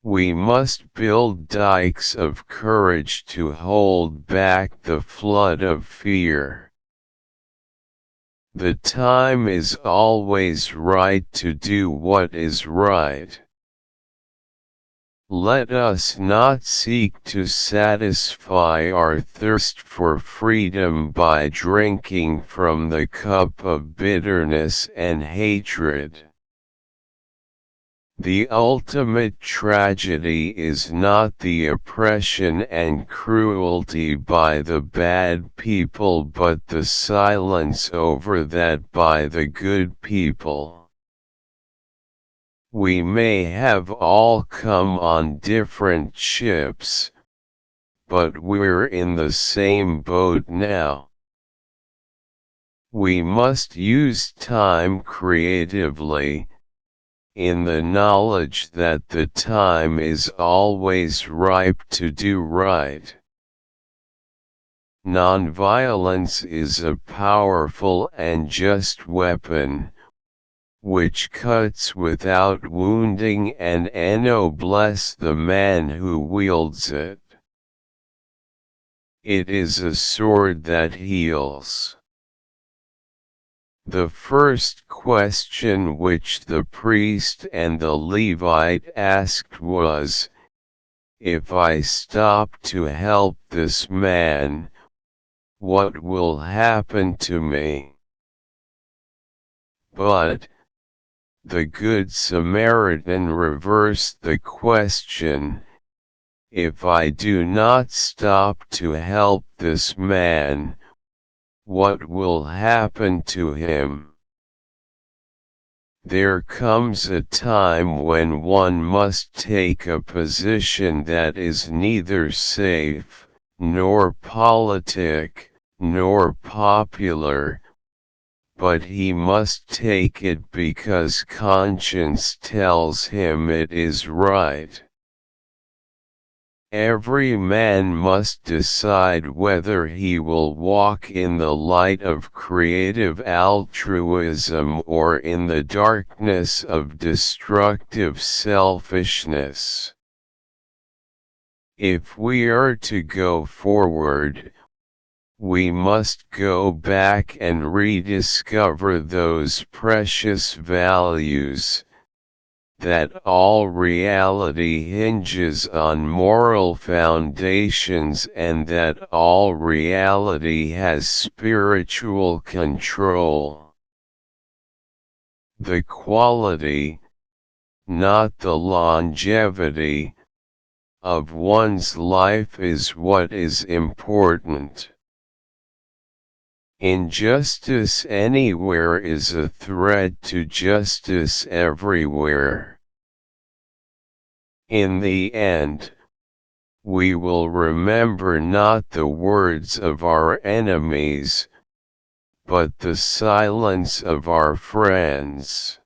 We must build dikes of courage to hold back the flood of fear. The time is always right to do what is right. Let us not seek to satisfy our thirst for freedom by drinking from the cup of bitterness and hatred. The ultimate tragedy is not the oppression and cruelty by the bad people but the silence over that by the good people. We may have all come on different ships, but we're in the same boat now. We must use time creatively, in the knowledge that the time is always ripe to do right. Nonviolence is a powerful and just weapon, which cuts without wounding and bless the man who wields it. It is a sword that heals. The first question which the priest and the Levite asked was, "If I stop to help this man, what will happen to me?" But the Good Samaritan reversed the question, "If I do not stop to help this man, what will happen to him?" There comes a time when one must take a position that is neither safe, nor politic, nor popular, but he must take it because conscience tells him it is right. Every man must decide whether he will walk in the light of creative altruism or in the darkness of destructive selfishness. If we are to go forward, we must go back and rediscover those precious values, that all reality hinges on moral foundations and that all reality has spiritual control. The quality, not the longevity, of one's life is what is important. Injustice anywhere is a threat to justice everywhere. In the end, we will remember not the words of our enemies, but the silence of our friends.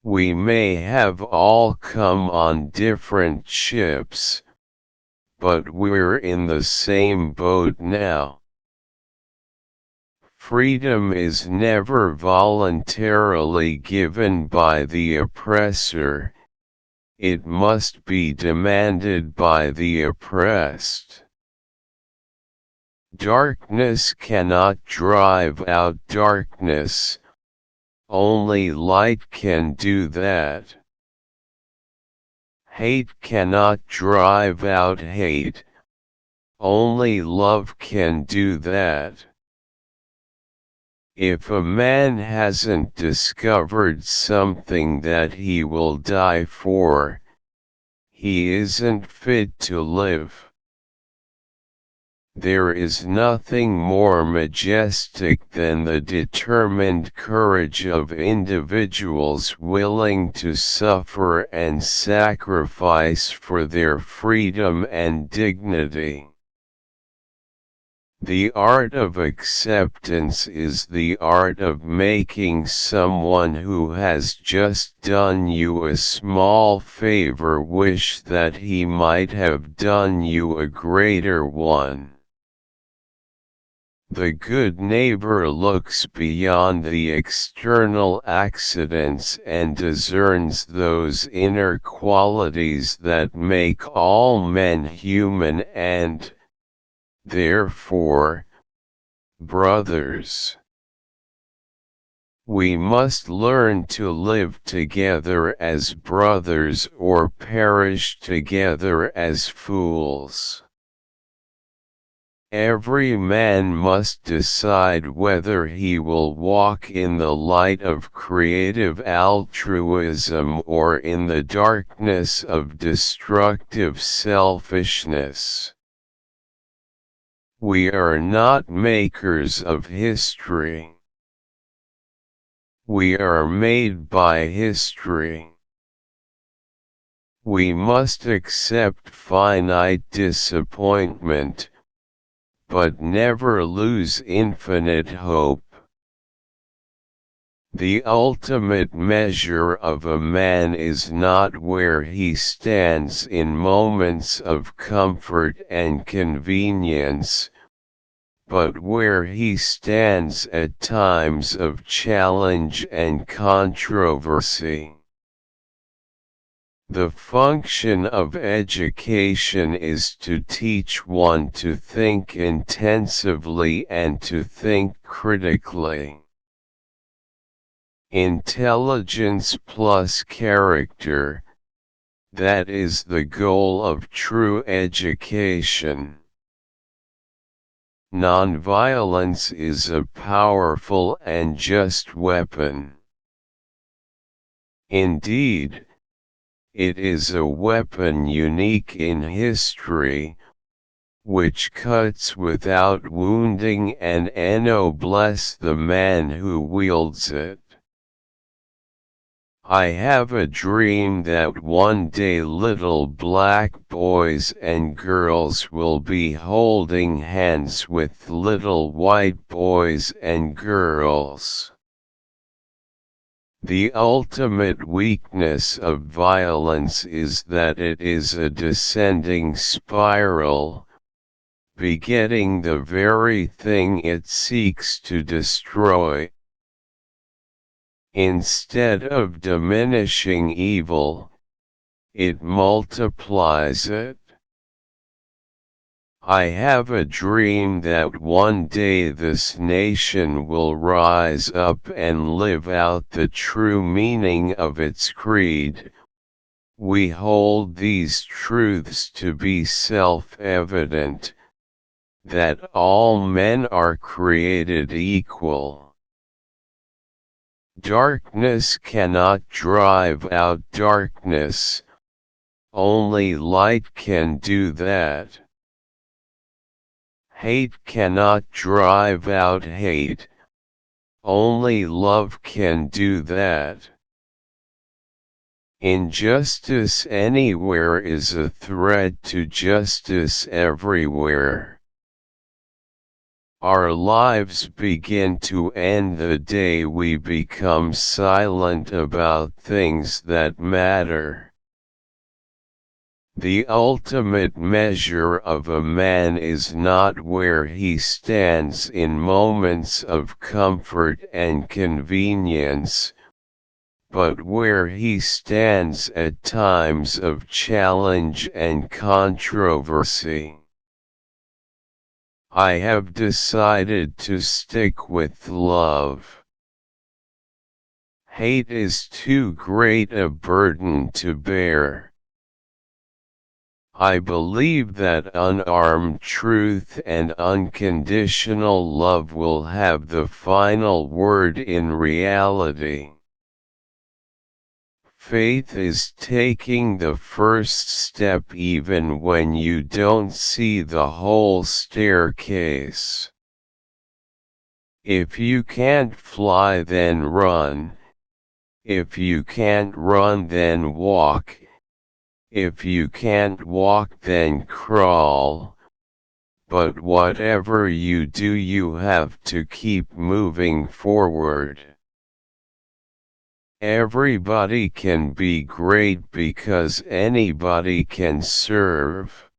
We may have all come on different ships, but we're in the same boat now. Freedom is never voluntarily given by the oppressor, it must be demanded by the oppressed. Darkness cannot drive out darkness, only light can do that. Hate cannot drive out hate, only love can do that. If a man hasn't discovered something that he will die for, he isn't fit to live. There is nothing more majestic than the determined courage of individuals willing to suffer and sacrifice for their freedom and dignity. The art of acceptance is the art of making someone who has just done you a small favor wish that he might have done you a greater one. The good neighbor looks beyond the external accidents and discerns those inner qualities that make all men human and, therefore, brothers. We must learn to live together as brothers or perish together as fools. Every man must decide whether he will walk in the light of creative altruism or in the darkness of destructive selfishness. We are not makers of history. We are made by history. We must accept finite disappointment, but never lose infinite hope. The ultimate measure of a man is not where he stands in moments of comfort and convenience, but where he stands at times of challenge and controversy. The function of education is to teach one to think intensively and to think critically. Intelligence plus character, that is the goal of true education. Nonviolence is a powerful and just weapon. Indeed, it is a weapon unique in history, which cuts without wounding and ennobles the man who wields it. I have a dream that one day little black boys and girls will be holding hands with little white boys and girls. The ultimate weakness of violence is that it is a descending spiral, begetting the very thing it seeks to destroy. Instead of diminishing evil, it multiplies it. I have a dream that one day this nation will rise up and live out the true meaning of its creed. We hold these truths to be self-evident, that all men are created equal. Darkness cannot drive out darkness, only light can do that. Hate cannot drive out hate, only love can do that. Injustice anywhere is a threat to justice everywhere. Our lives begin to end the day we become silent about things that matter. The ultimate measure of a man is not where he stands in moments of comfort and convenience, but where he stands at times of challenge and controversy. I have decided to stick with love. Hate is too great a burden to bear. I believe that unarmed truth and unconditional love will have the final word in reality. Faith is taking the first step even when you don't see the whole staircase. If you can't fly, then run. If you can't run, then walk. If you can't walk, then crawl. But whatever you do, you have to keep moving forward. Everybody can be great because anybody can serve.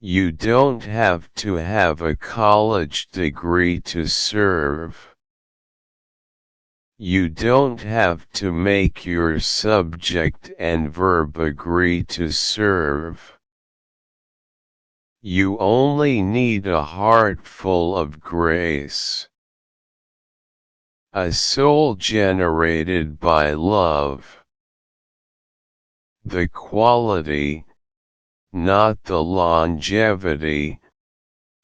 You don't have to have a college degree to serve. You don't have to make your subject and verb agree to serve. You only need a heart full of grace. A soul generated by love. The quality, not the longevity,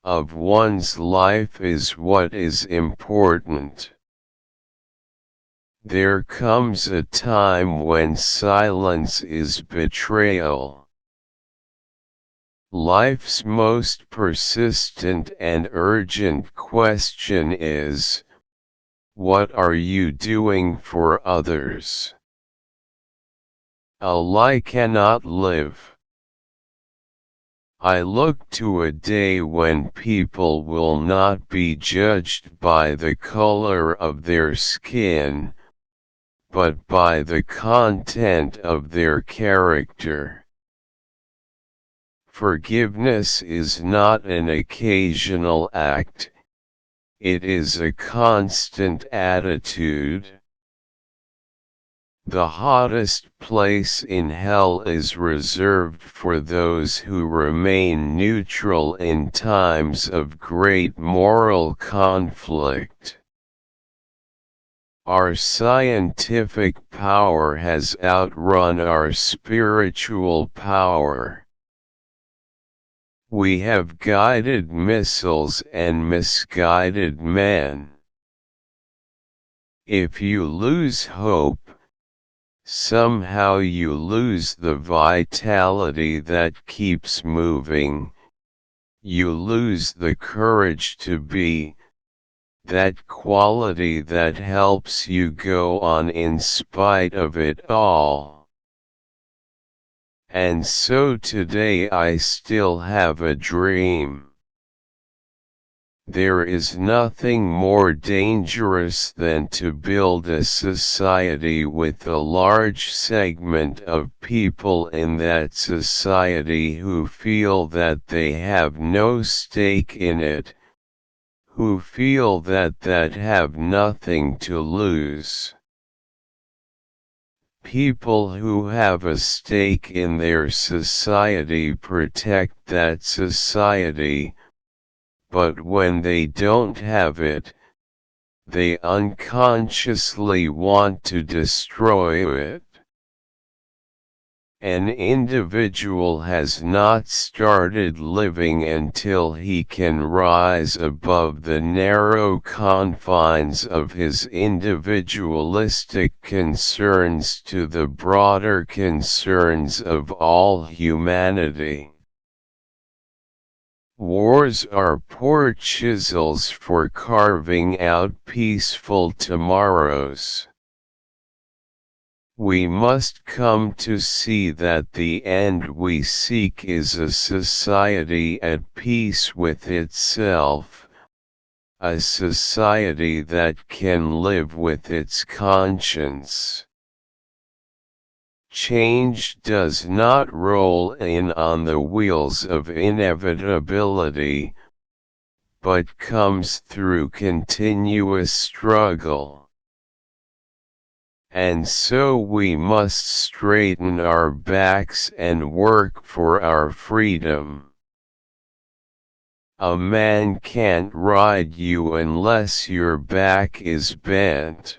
of one's life is what is important. There comes a time when silence is betrayal. Life's most persistent and urgent question is, what are you doing for others? A lie cannot live. I look to a day when people will not be judged by the color of their skin, but by the content of their character. Forgiveness is not an occasional act, it is a constant attitude. The hottest place in hell is reserved for those who remain neutral in times of great moral conflict. Our scientific power has outrun our spiritual power. We have guided missiles and misguided men. If you lose hope, somehow you lose the vitality that keeps moving. You lose the courage to be, that quality that helps you go on in spite of it all. And so today I still have a dream. There is nothing more dangerous than to build a society with a large segment of people in that society who feel that they have no stake in it, who feel that have nothing to lose. People who have a stake in their society protect that society, but when they don't have it, they unconsciously want to destroy it. An individual has not started living until he can rise above the narrow confines of his individualistic concerns to the broader concerns of all humanity. Wars are poor chisels for carving out peaceful tomorrows. We must come to see that the end we seek is a society at peace with itself, a society that can live with its conscience. Change does not roll in on the wheels of inevitability, but comes through continuous struggle. And so we must straighten our backs and work for our freedom. A man can't ride you unless your back is bent.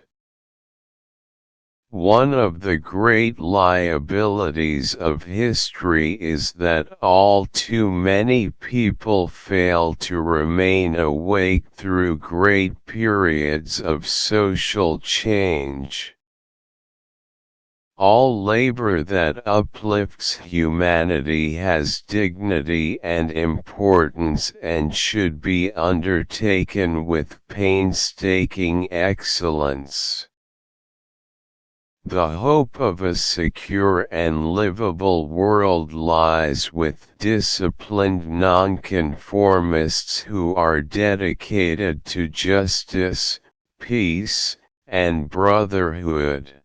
One of the great liabilities of history is that all too many people fail to remain awake through great periods of social change. All labor that uplifts humanity has dignity and importance and should be undertaken with painstaking excellence. The hope of a secure and livable world lies with disciplined nonconformists who are dedicated to justice, peace, and brotherhood.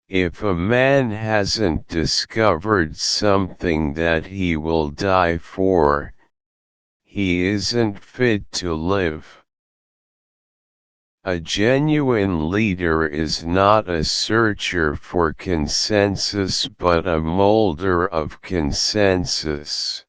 If a man hasn't discovered something that he will die for, he isn't fit to live. A genuine leader is not a searcher for consensus but a molder of consensus.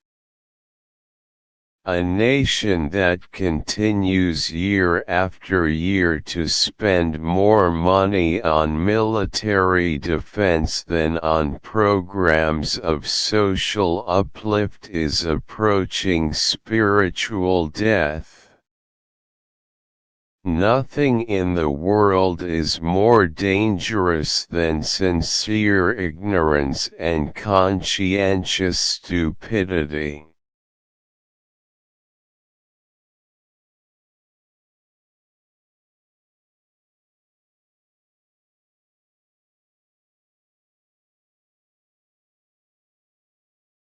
A nation that continues year after year to spend more money on military defense than on programs of social uplift is approaching spiritual death. Nothing in the world is more dangerous than sincere ignorance and conscientious stupidity.